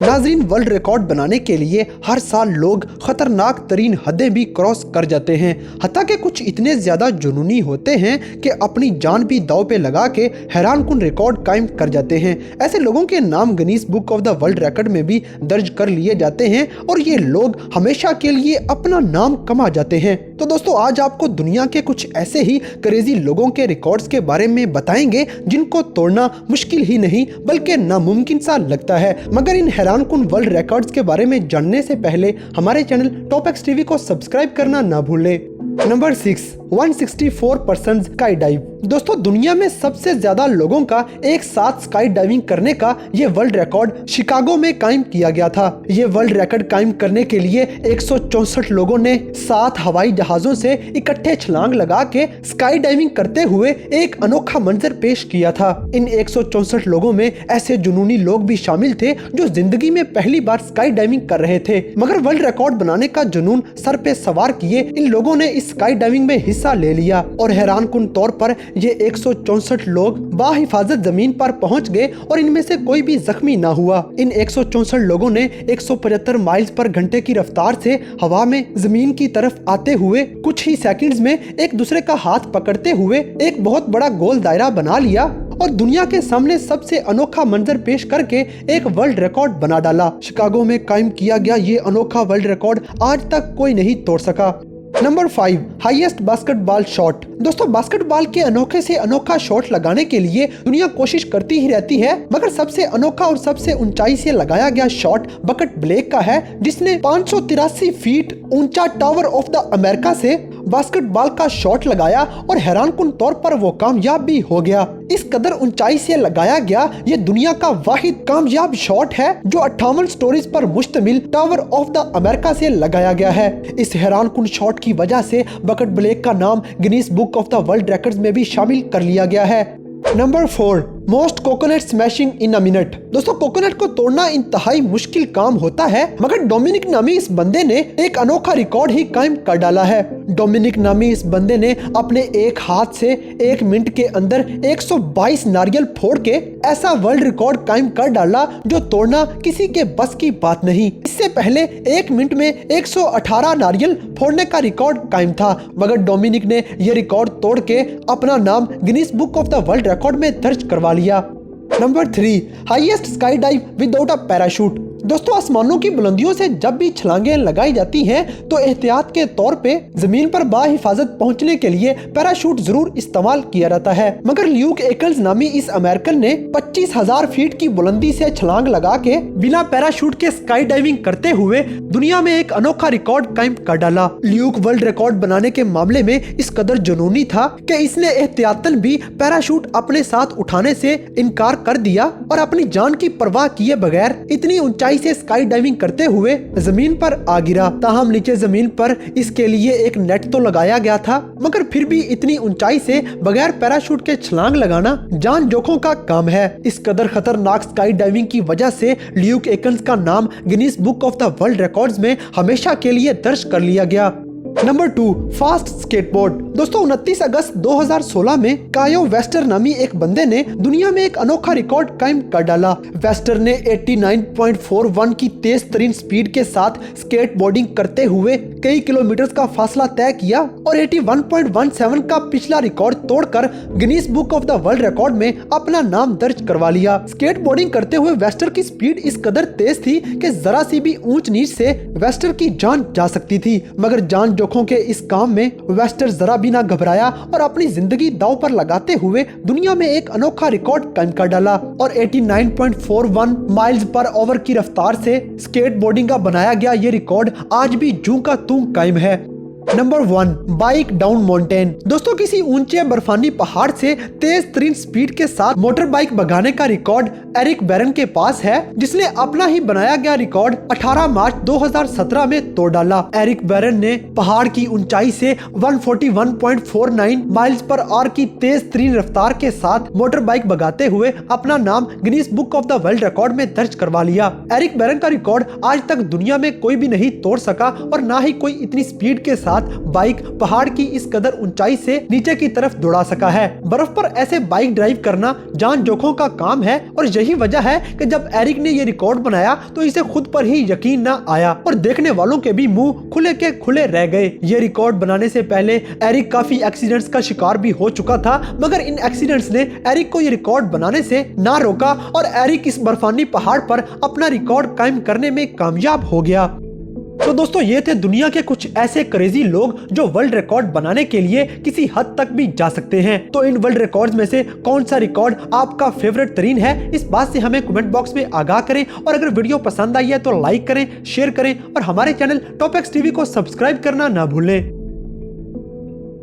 नाजरीन, world record बनाने के लिए हर साल लोग खतरनाक तरीन हदें भी क्रॉस कर जाते हैं। हत्ता के कुछ इतने ज्यादा जुनूनी होते हैं कि अपनी जान भी दांव पे लगा के हैरानकुन रिकॉर्ड कायम कर जाते हैं। ऐसे लोगों के नाम Guinness book of the world record में भी दर्ज कर लिए जाते हैं और ये लोग हमेशा के लिए अपना नाम कमा जाते हैं। तो दोस्तों, आज आपको दुनिया के कुछ ऐसे ही क्रेजी लोगों के रिकॉर्ड्स के बारे में बताएंगे जिनको तोड़ना मुश्किल ही नहीं बल्कि नामुमकिन सा लगता है। मगर इन हैरानकुन वर्ल्ड रिकॉर्ड्स के बारे में जानने से पहले हमारे चैनल टॉप एक्स टीवी को सब्सक्राइब करना ना भूलें। Number 6, 164% sky dive. दोस्तों, दुनिया में सबसे ज्यादा लोगों का एक साथ स्काई डाइविंग करने का ये वर्ल्ड रिकॉर्ड शिकागो में कायम किया गया था। ये वर्ल्ड रिकॉर्ड कायम करने के लिए 164 लोगों ने 7 हवाई जहाजों से इकट्ठे छलांग लगा के स्काई डाइविंग करते हुए एक अनोखा मंजर पेश किया था। इन 164 लोगों में ऐसे जुनूनी लोग भी शामिल थे जो जिंदगी में पहली बार स्काई डाइविंग कर रहे थे। मगर वर्ल्ड रिकॉर्ड बनाने का जुनून सर पे सवार किए इन लोगों ने इस स्काई डाइविंग में हिस्सा ले लिया और हैरानकुन तौर पर ये 164 लोग बाहिफाजत जमीन पर पहुंच गए और इनमें से कोई भी जख्मी ना हुआ। इन 164 लोगों ने 175 माइल्स पर घंटे की रफ्तार से हवा में जमीन की तरफ आते हुए कुछ ही सेकंड्स में एक दूसरे का हाथ पकड़ते हुए एक बहुत बड़ा गोल दायरा बना लिया और दुनिया के सामने सबसे अनोखा मंजर पेश करके एक वर्ल्ड रिकॉर्ड बना डाला। शिकागो में कायम किया गया ये अनोखा वर्ल्ड रिकॉर्ड आज तक कोई नहीं तोड़ सका। Number 5, highest basketball shot. दोस्तों, बास्केटबॉल के अनोखे से अनोखा शॉट लगाने के लिए दुनिया कोशिश करती ही रहती है, मगर सबसे अनोखा और सबसे ऊंचाई से लगाया गया शॉट बकेट ब्लेक का है, जिसने 583 फीट ऊंचा टावर ऑफ द अमेरिका से बास्केटबॉल का शॉट लगाया और हैरानकुन तौर पर वो कामयाब भी हो गया। इस कदर ऊंचाई से लगाया गया ये दुनिया का वाहिद कामयाब शॉट है जो 58 स्टोरीज पर मुश्तमिल टावर ऑफ द अमेरिका से लगाया गया है। इस हैरानकुन शॉट की वजह से बकेट ब्लेक का नाम Guinness book of the world records में भी शामिल कर लिया गया है। Number 4, most coconut smashing in a minute. दोस्तों, कोकोनट को तोड़ना इंतहाई मुश्किल काम होता है, मगर डोमिनिक नामी इस बंदे ने एक अनोखा रिकॉर्ड ही कायम कर डाला है। डोमिनिक नामी इस बंदे ने अपने एक हाथ से 1 मिनट के अंदर 122 नारियल फोड़ के ऐसा वर्ल्ड रिकॉर्ड कायम कर डाला जो तोड़ना किसी के बस की बात नहीं। इससे पहले 1 मिनट में 118 नारियल फोड़ने का रिकॉर्ड कायम था, मगर डोमिनिक ने यह रिकॉर्ड तोड़ के अपना नाम Guinness book of the world record में दर्ज करवा लिया। Number 3, highest sky dive without a parachute. दोस्तों, आसमानों की बुलंदियों से जब भी छलांगें लगाई जाती हैं तो एहतियात के तौर पे जमीन पर बाहिफाजत पहुंचने के लिए पैराशूट जरूर इस्तेमाल किया जाता है, मगर ल्यूक एकल्स नामी इस अमेरिकन ने 25,000 फीट की बुलंदी से छलांग लगा के बिना पैराशूट के स्काई डाइविंग करते हुए दुनिया में एक अनोखा रिकॉर्ड कायम कर डाला। ल्यूक वर्ल्ड रिकॉर्ड बनाने के मामले में इस कदर जुनूनी था कि इसने एहतियातन भी पैराशूट अपने साथ उठाने से इनकार कर दिया और अपनी जान की परवाह किए बगैर इतनी ऊंचाई से स्काई डाइविंग करते हुए जमीन पर आ गिरा। ताहम नीचे जमीन पर इसके लिए एक नेट तो लगाया गया था, मगर फिर भी इतनी ऊंचाई से बगैर पैराशूट के छलांग लगाना जान जोखों का काम है। इस कदर खतरनाक स्काई डाइविंग की वजह से ल्यूक एकल्स का नाम Guinness book of the world records में हमेशा के लिए दर्ज कर लिया गया। Number 2, fast skateboard. दोस्तों, 29 अगस्त 2016 में कायो वेस्टर नामी एक बंदे ने दुनिया में एक अनोखा रिकॉर्ड कायम कर डाला। वेस्टर ने 89.41 की तेज तरीन स्पीड के साथ स्केटबोर्डिंग करते हुए कई किलोमीटर का फासला तय किया और 81.17 का पिछला रिकॉर्ड तोड़कर Guinness book of the world record में अपना नाम दर्ज करवा लिया। स्केटबोर्डिंग करते हुए वेस्टर की स्पीड इस कदर तेज थी कि जरा सी भी ऊंच नीच से वेस्टर की जान जा सकती थी, मगर जान जोखों के इस काम में वेस्टर जरा भी ना घबराया और अपनी जिंदगी दांव पर लगाते हुए दुनिया में एक अनोखा रिकॉर्ड कायम कर डाला और 89.41 माइल्स पर ओवर की रफ्तार से स्केटबोर्डिंग का बनाया गया ये रिकॉर्ड आज भी जूं का तूं कायम है। Number 1, bike down mountain. दोस्तों, किसी ऊंचे बर्फानी पहाड़ से तेज तरीन स्पीड के साथ मोटर बाइक भगाने का रिकॉर्ड एरिक बैरन के पास है, जिसने अपना ही बनाया गया रिकॉर्ड 18 मार्च 2017 में तोड़ डाला। एरिक बैरन ने पहाड़ की ऊंचाई से 141.49 माइल्स पर आवर की तेज तरीन रफ्तार के साथ मोटर बाइक भगाते हुए अपना नाम Guinness book of the world record में दर्ज करवा लिया। एरिक बैरन का रिकॉर्ड आज तक दुनिया में कोई भी नहीं तोड़ सका और ना ही कोई इतनी स्पीड के साथ साथ बाइक पहाड़ की इस कदर ऊंचाई से नीचे की तरफ दौड़ा सका है। बर्फ पर ऐसे बाइक ड्राइव करना जान जोखों का काम है और यही वजह है कि जब एरिक ने ये रिकॉर्ड बनाया तो इसे खुद पर ही यकीन न आया और देखने वालों के भी मुंह खुले के खुले रह गए। ये रिकॉर्ड बनाने से पहले एरिक काफी एक्सीडेंट्स का शिकार भी हो चुका था, मगर इन एक्सीडेंट्स ने एरिक को ये रिकॉर्ड बनाने से ना रोका और एरिक इस बर्फानी पहाड़ पर अपना रिकॉर्ड कायम करने में कामयाब हो गया। तो दोस्तों, ये थे दुनिया के कुछ ऐसे क्रेजी लोग जो वर्ल्ड रिकॉर्ड बनाने के लिए किसी हद तक भी जा सकते हैं। तो इन वर्ल्ड रिकॉर्ड्स में से कौन सा रिकॉर्ड आपका फेवरेट तरीन है, इस बात से हमें कमेंट बॉक्स में आगाह करें। और अगर वीडियो पसंद आई है तो लाइक करें, शेयर करें और हमारे चैनल टॉप एक्स टीवी को सब्सक्राइब करना ना भूलें।